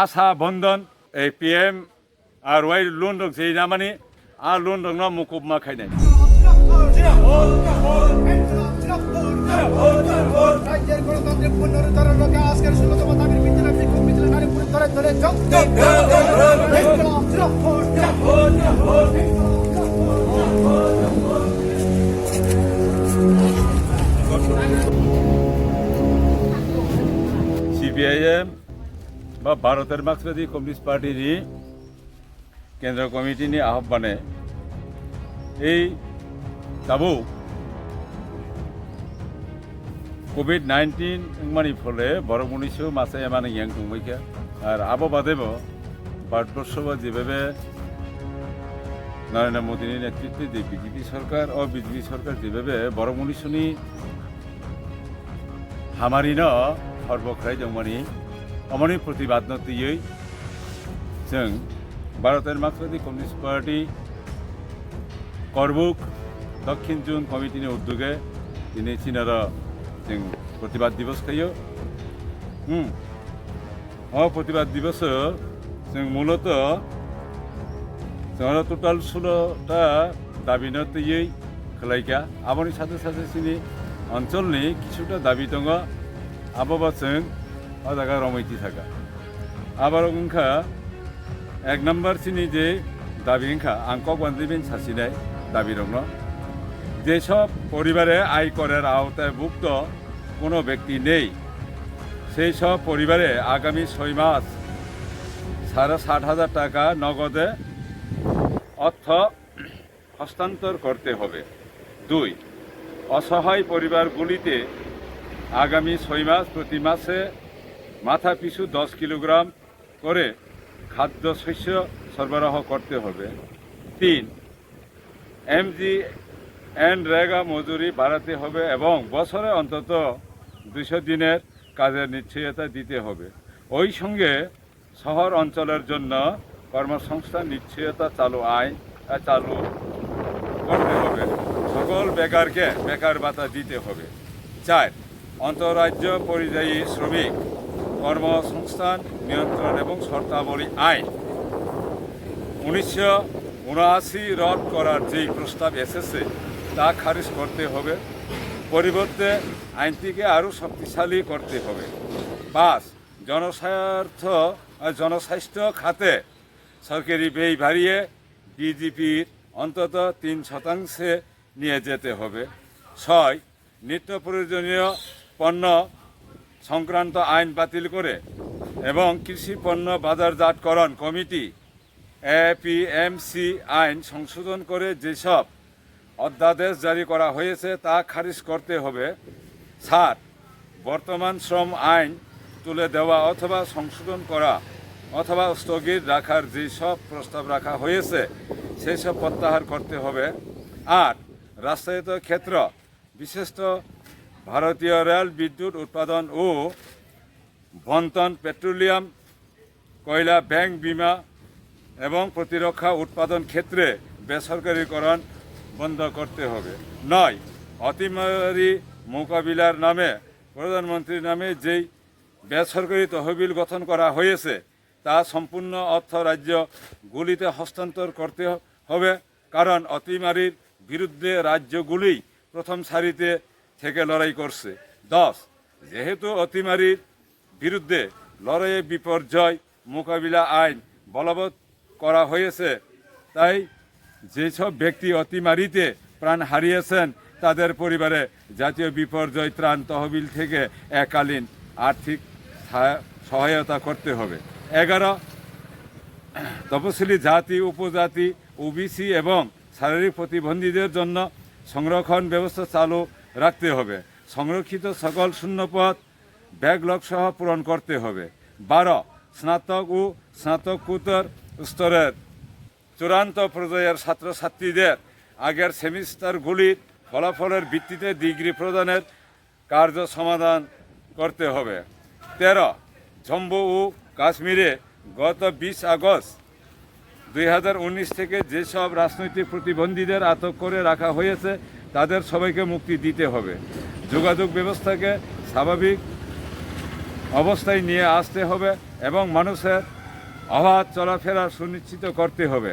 आशा बन्धन PM আর ওই loan rock যেই না মানে আর লোন রক না মুকুব মা খাই নাই রাজ্যের গণতান্ত্রিক পুনরুদ্ধারের লক্ষ্যে আজকের ১৬তম দাবির ভিত্তিতে বিক্ষোভ মিছিলে নারী পুলিশ ধরে ধরে CPIM বা ভারতের মার্ক্সবাদী কমিউনিস্ট পার্টির কেন্দ্র কমিটিनि আহ্বানে এই তাবু COVID-19 মানি ফলে বড় মনীষ মাসে মানে ইয়াং দंबायखा আর আবো বাদেব ভারতবর্ষ যেভাবে নরেন্দ্র মোদীর নেতৃত্বে যে বিজেপি সরকার ও বিজেপি সরকার যেভাবে বড় মনীষনি হামারিন সর্বখ্রাই जों माने अमनि प्रतिबाद नतियै जों भारतेर मार्क्सवादी कमिउनिस्ट पार्टी करबुक दक्षिण जन कमिटिनि उद्योगे दिनै चिनार जों प्रतिबाद दिवस खायो प्रतिबाद दिवस जों मूलत जोंहा टोटाल 16टा दाबि नतियै खालायगा आबनि साथे साथे सिनि अञ्चलनि किछुटा दाबि दङ आबोबा जों जायगा रमायती थाका आबार उनखा एक नम्बर सिनी जे दाबि इंखा आंकक बान्दिबिन सासिनाय दाबि दङ যে সব পরিবারে আয়করের আওতায় ভুক্ত কোনো ব্যক্তি নেই সেই সব পরিবারে আগামী 6 মাস 60,000 টাকা নগদে অর্থ হস্তান্তর করতে হবে। 2 অসহায় পরিবারগুলিতে আগামী 6 মাস প্রতি মাসে মাথা পিছু 10 কিলোগ্রাম করে খাদ্যশস্য সরবরাহ করতে হবে। 3 MGNREGA মজুরি বাড়াতে হবে এবং বছরে অন্তত 200 দিনের কাজের নিশ্চয়তা দিতে হবে। ওই সঙ্গে শহর অঞ্চলের জন্য কর্মসংস্থান নিশ্চয়তা চালু করতে হবে। সকল বেকারকে বেকার ভাতা দিতে হবে। 4 আন্তঃরাজ্য পরিযায়ী শ্রমিক কর্মসংস্থান নিয়ন্ত্রণ এবং শর্তাবলী আইন 1979 রদ করার যেই প্রস্তাব এসেছে তা খারিজ করতে হবে। পরিবর্তে আইনটিকে আরও শক্তিশালী করতে হবে। 5 জনস্বাস্থ্য খাতে সরকারি ব্যয় বাড়িয়ে ডিজিপির অন্তত 3% নিয়ে যেতে হবে। 6 নিত্য প্রয়োজনীয় পণ্য সংক্রান্ত আইন বাতিল করে এবং কৃষি পণ্য বাজারজাতকরণ কমিটি APMC আইন সংশোধন করে যেসব অধ্যাদেশ জারি করা হয়েছে তা খারিজ করতে হবে। 7 বর্তমান শ্রম আইন তুলে দেওয়া অথবা সংশোধন করা অথবা স্থগিত রাখার যেসব প্রস্তাব রাখা হয়েছে সেই সব প্রত্যাহার করতে হবে। 8 রাষ্ট্রায়ত্ত ক্ষেত্র বিশেষত ভারতীয় রেল বিদ্যুৎ উৎপাদন ও বন্টন পেট্রোলিয়াম কয়লা ব্যাংক বিমা এবং প্রতিরক্ষা উৎপাদন ক্ষেত্রে বেসরকারীকরণ বন্ধ করতে হবে। 9 অতিমারি মোকাবিলার নামে প্রধানমন্ত্রীর নামে যেই বেসরকারি তহবিল গঠন করা হয়েছে তা সম্পূর্ণ অর্থ রাজ্যগুলিতে হস্তান্তর করতে হবে, কারণ অতিমারির বিরুদ্ধে রাজ্যগুলি প্রথম সারিতে থেকে লড়াই করছে। 10 যেহেতু অতিমারির বিরুদ্ধে লড়াইয়ে বিপর্যয় মোকাবিলা আইন বলবৎ করা হয়েছে, তাই যেসব ব্যক্তি অতিমারিতে প্রাণ হারিয়েছেন তাদের পরিবারে জাতীয় বিপর্যয় ত্রাণ তহবিল থেকে এককালীন আর্থিক সহায়তা করতে হবে। 11 তপশিলি জাতি উপজাতি OBC এবং শারীরিক প্রতিবন্ধীদের জন্য সংরক্ষণ ব্যবস্থা চালু রাখতে হবে। সংরক্ষিত সকল শূন্যপদ ব্যাকলগ সহ পূরণ করতে হবে। 12 স্নাতক ও স্নাতকোত্তর স্তরের চূড়ান্ত পর্যায়ের ছাত্রছাত্রীদের আগের সেমিস্টারগুলির ফলাফলের ভিত্তিতে ডিগ্রি প্রদানের কার্য সমাধান করতে হবে। 13 জম্মু ও কাশ্মীরে গত 20 আগস্ট 2019 থেকে যেসব রাজনৈতিক প্রতিবন্ধীদের আটক করে রাখা হয়েছে তাদের সবাইকে মুক্তি দিতে হবে। যোগাযোগ ব্যবস্থাকে স্বাভাবিক অবস্থায় নিয়ে আসতে হবে এবং মানুষের অবাধ চলাফেরা সুনিশ্চিত করতে হবে।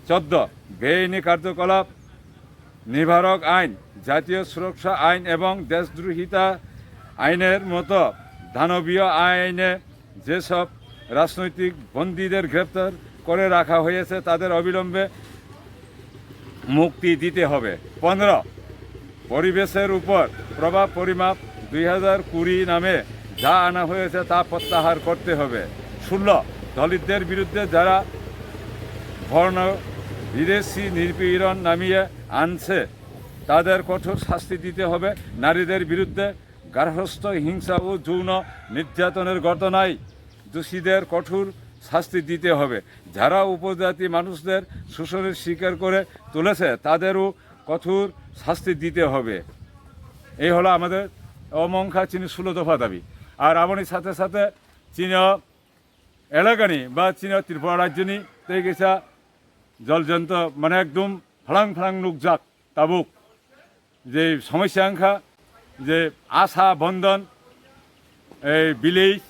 14 বেআইনি কার্যকলাপ নিবারক আইন, জাতীয় সুরক্ষা আইন এবং দেশদ্রোহিতা আইনের মতো দানবীয় আইনে যেসব রাজনৈতিক বন্দীদের গ্রেপ্তার করে রাখা হয়েছে তাদের অবিলম্বে মুক্তি দিতে হবে। 15 পরিবেশের উপর প্রভাব পরিমাপ 2020 নামে যা আনা হয়েছে তা প্রত্যাহার করতে হবে। 16 দলিতদের বিরুদ্ধে যারা বর্ণ বিদেশি নিপীড়ন নামিয়ে আনছে তাদের কঠোর শাস্তি দিতে হবে। নারীদের বিরুদ্ধে গার্হস্থ্য হিংসা ও যৌন নির্যাতনের ঘটনায় দোষীদের কঠোর শাস্তি দিতে হবে। যারা উপজাতি মানুষদের শোষণের শিকার করে তুলেছে তাদেরও কঠোর শাস্তি দিতে হবে। এই হলো আমাদের অমংখা চীনের 16 দফা দাবি। আর আমনির সাথে সাথে চীন এলাকানি বা চীন ত্রিপুরা রাজ্যনি তৈ গেছা জলযন্ত্র মানে একদম ফলাং ফলাং নুকজাক তাবুক যে সমস্যা আংখা যে আশা বন্ধন এই বিলেজ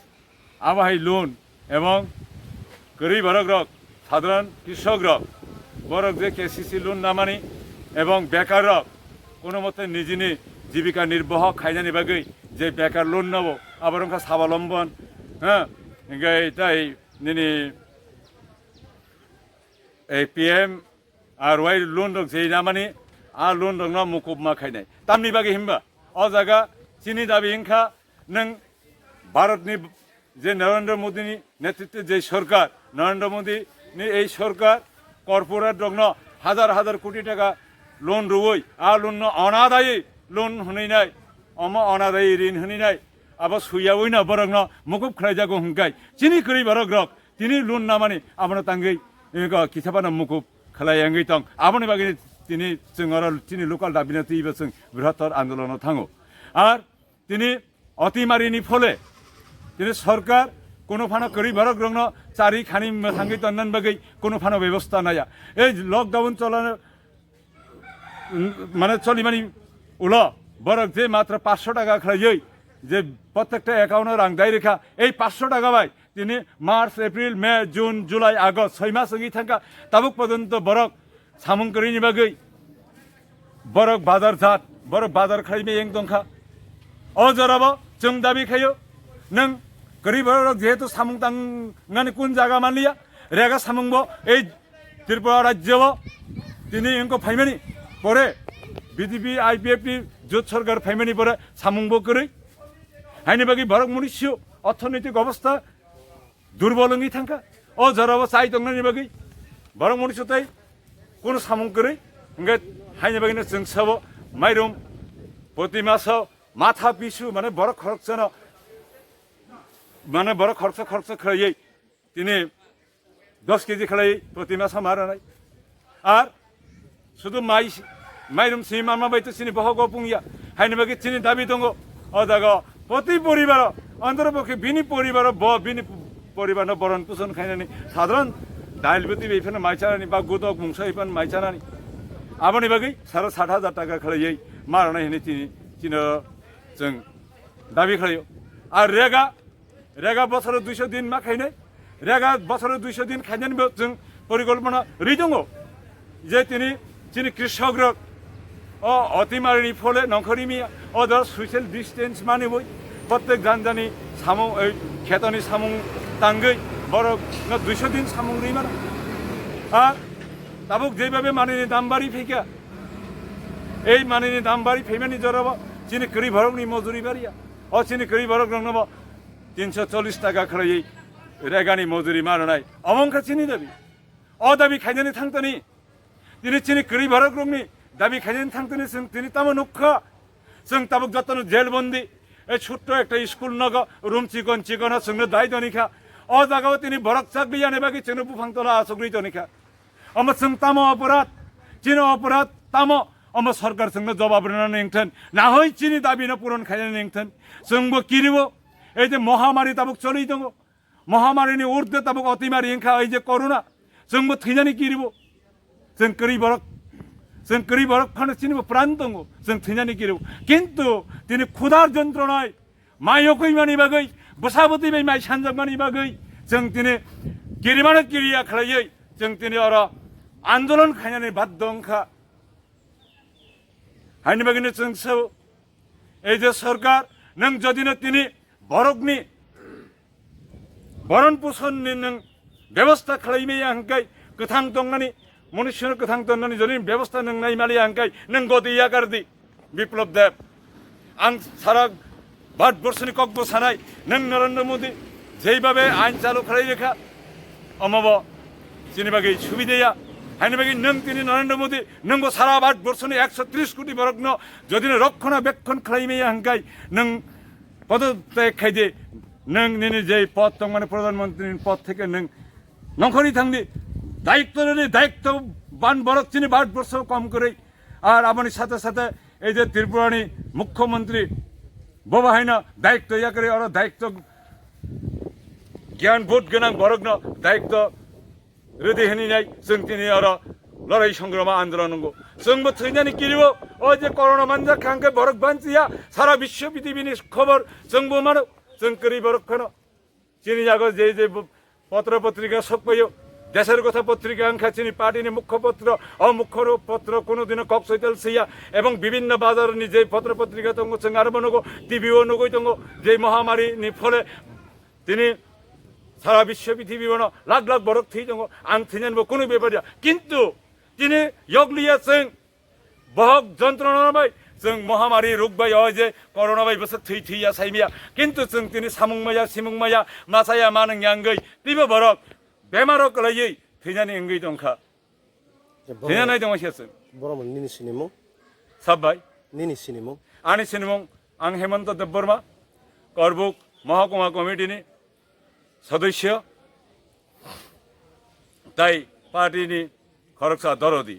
আবাহাই লোন এবং গরিব রক সাধারণ কৃষক রক বরক যে কেসিসি লোন নামানি এবং বেকার রক কোনো মতে নিজনি জীবিকা নির্বাহ খাইজানি বাকি যে বেকার লোন নেব আবার ওখানে স্বাবলম্বন হ্যাঁ তাই নিনি এই পিএম আর ওয়াই লোন রক যে নামানি আর লোন রক না মুকুব মা খাইনাই তামনি বাকি হিমবা অ জায়গা চিনি দাবি হিংখা নং ভারতনি যে নরেন্দ্র মোদীনি নেতৃত্বে যে সরকার নরেন্দ্র মোদীনি এই সরকার কর্পোরেট রং হাজার হাজার কোটি টাকা লোন রুই আর লোন অনাদায়ী লোন হনি নাই অনাদায়ী ঋণ হনি নাই আবার সুইয়াবই না বরং মুকুব খাই যাগো হুঙ্কাই চিনি করি বরক রক তিনি লোন না মানে আমার তাঙ্গই কিসাবানা মুকুব খালাই এঙ্গই তং আমনি বাকি তিনি তিনি লোকাল দাবিনা তুইবা जों বৃহত্তর আন্দোলনে থাঙো আর তিনি অতিমারিনি ফলে তিনি সরকার কোনো ফানো করি বরক রং চারি খানি থাঙ্গি তন্নান বাকি কোনো ফানো ব্যবস্থা নাইয়া এই লকডাউন চলানো মানে চলিমানি উল বরক যে মাত্র 500 টাকা খাইই যে প্রত্যেকটা অ্যাকাউন্টে রাং দায় রেখা এই 500 টাকা বাই তিনি March April May June July August 6 মাস হয়ে থাকা তাবুক পর্যন্ত বরক সামুং করিনি বাকি বরক বাজার জাত বরক বাজার খাইবে এং দংখা অজরাব जों দাবি খাইও নং গরিব বরক যেহেতু সামুং তাংনানি কোন জায়গা মানলিয়া রেগা সামুংব এই ত্রিপুরা রাজ্য তিনি এঙ্কো ফাইমানি পরে বিজেপি আইপিএফটি জোট সরকার ফাইমানি পরে সামুংব করে হাইনি বাকি বরক মনুষ্য অর্থনৈতিক অবস্থা দুর্বলঙ্গি থাকা ও জরাব চাই দংনানি বাকি বরক মনুষ্য তাই কোনো সামুং করে হাইনি বাকিনো जों সাব মাইরম প্রতি মাস মাথা পিছু মানে বড় খরচ মানে বড় খরচ খাইয়ে তিনি 10 কেজি খাই প্রতি মাসে মারা নাই আর শুধু মাইরম সিনি মামা বাইতে চিনি বহগ পুঙ্গিয়া হাইনি বাকি চিনি দাবি দङ ও জায়গা প্রতি পরিবার অন্তরপক্ষে বিনি পরিবার বরণ পোষণ খাইনানি সাধারণ ডাইলবতি এইখানে মাইচারানি বা গোদক মুংস এইখানে মাইচারানি আমনি বাকি 60,000 টাকা খাইয়ে মারানাই হিনি চিনি जों দাবি খাইও আর রেগা বছরে 200 দিন মা খাইনাই রেগা বছরে 200 দিন খাইনানি जों পরিকল্পনা রি দङ যে তিনি কৃষক রক ও অতিমারিনি ফলে নখরিমিয়া ও ধর সোশ্যাল ডিস্টেন্স মানে বই প্রত্যেক জানজানি সামুং ওই খেতনি সামুং তাঙ্গই বড় 200 দিন সামুং রি মারা আর তাবুক যেভাবে মানিনি দাম বাড়ি ফেকা এই মানিনি দাম বাড়ি ফেমানি জরাব চিনি করি ভরকনি মজুরি বাড়িয়া ও চিনি করি ভরক রং 340 টাকা খাই রেগানি মজুরি মারানাই অমংখা চিনি দাবি অ দাবি খাইনানি থাংতনি তিনি চিনি করি ভরক রংনি দাবি খাইনানি থাংতনি তিনি তামো নুখা जों তাবুক যতন জেলবন্দি এই ছোট্ট একটা স্কুল নগ রুম চিকন जोंनो দায় দনিখা অ জায়গাও তিনি ভরক চাকরি জানে বাকি जोंनो বুফাংতলা আসগরি দনিখা অম जों তামো অপরাধ চিনি অপরাধ তামো অম সরকার जोंनो জবাব রানা নেংথেন না হই চিনি দাবি না পূরণ খাইনা নেংথেন जोंबो কিরিব এই যে মহামারী তাবুক চলি দङ মহামারীনি ঊর্ধ্বে তাবুক অতিমারি হিংসা এই যে করোনা जोंबो থৈনানি কিরিব जों করি বরক ফানে চিনিব প্রাণ দङ जों থৈনানি কিরিব কিন্তু তিনি ক্ষুধার যন্ত্রণায় মাইও কইমানি বাগৈ बसाबती बै माइ सानजामानि बागै जों दिनै गिरिमानो गिरिया खालायै जों दिनै अर आन्दोलन खायनानै बाध्य अंखा हायनि बागैनो जों सब এই যে সরকার নং যদিনো তিনি বরকনি বরণ পোষণनि नों ব্যবস্থা খালাইमै आंखाय गोथां दंनानै मनुष्य गोथां दंनानै যদি ব্যবস্থা नों नायमालि आंखाय नों गदिया गारदि বিপ্লব দেব आं सारा भारतबर्षनि ककबो सानाय नों नरेंद्र मोदी যেইভাবে আইন চালু খালাই রেখা অমব যেনিবাগে সুবিধায়া হাইনি বাকি নং তিনি নরেন্দ্র মোদী নংগো সারা ভারতবর্ষनि 130 কোটি বরগ্ন যদি রক্ষণাবেক্ষণ খালাইमै आंखाय नों পদত্যাগ খাইদে नों निनि जे पद दं माने प्रधानमंत्री पद থেকে नों नखरनि थांनि दायित्वबान बरक তিনি ভারতবর্ষ কম করে আর আমার সাথে সাথে এই যে ত্রিপুরানি মুখ্যমন্ত্রী বাবা হাইনা দায়িত্ব ইয়া করে আর দায়িত্ব জ্ঞান বোধ গোনাं বরগ্ন दायित्व रेडी होनी नाय जों दिनै आरो लड़ाई संग्राम आंदोलन नंगौ जोंबो थैनानै गिरिबो ओ जे करोना मानजा खांके बरक बानसिया सारा विश्व पृथ्वीनि खबर जोंबो मानो जों करी बरक खानो चिनि जागो जे जे पत्र पत्रिका सकबायो देशेर कथा पत्रिका आंखा चिनि पार्टीनि मुख्य पत्र मुख्य पत्र कोनोदिनो कक्सैताल सैया एवं विभिन्न बाजारनि जे पत्र पत्रिका दङ जों आरो नंगौ टिभिओ नंगौ दङ जे महामारीनि फले दिनै सारा विश्व पृथ्वी बनो लाख लाख बरक थी दङ आं थैनानैबो कोनो बेबादिया किन्तु दिनै यगलिया जों बहक जन्त्रना बाय जों महामारी रोग बाय जे करोना बाय बस थै थैया साइमिया किन्तु जों दिनै सामुंमाया सिमुंमाया मासाया मानों यांगै तिबो बरक बेमारक लायै थैनानै अंगै दंखा थैनानै दङ सेसों बरमन निनि सिनिमु साबाय निनि सिनिमु आनि सिनिमु आं हेमन्त देबबर्मा करबुक महकुमा कमिटिनि सदस्य ताई पार्टीनि खरगसा दरदी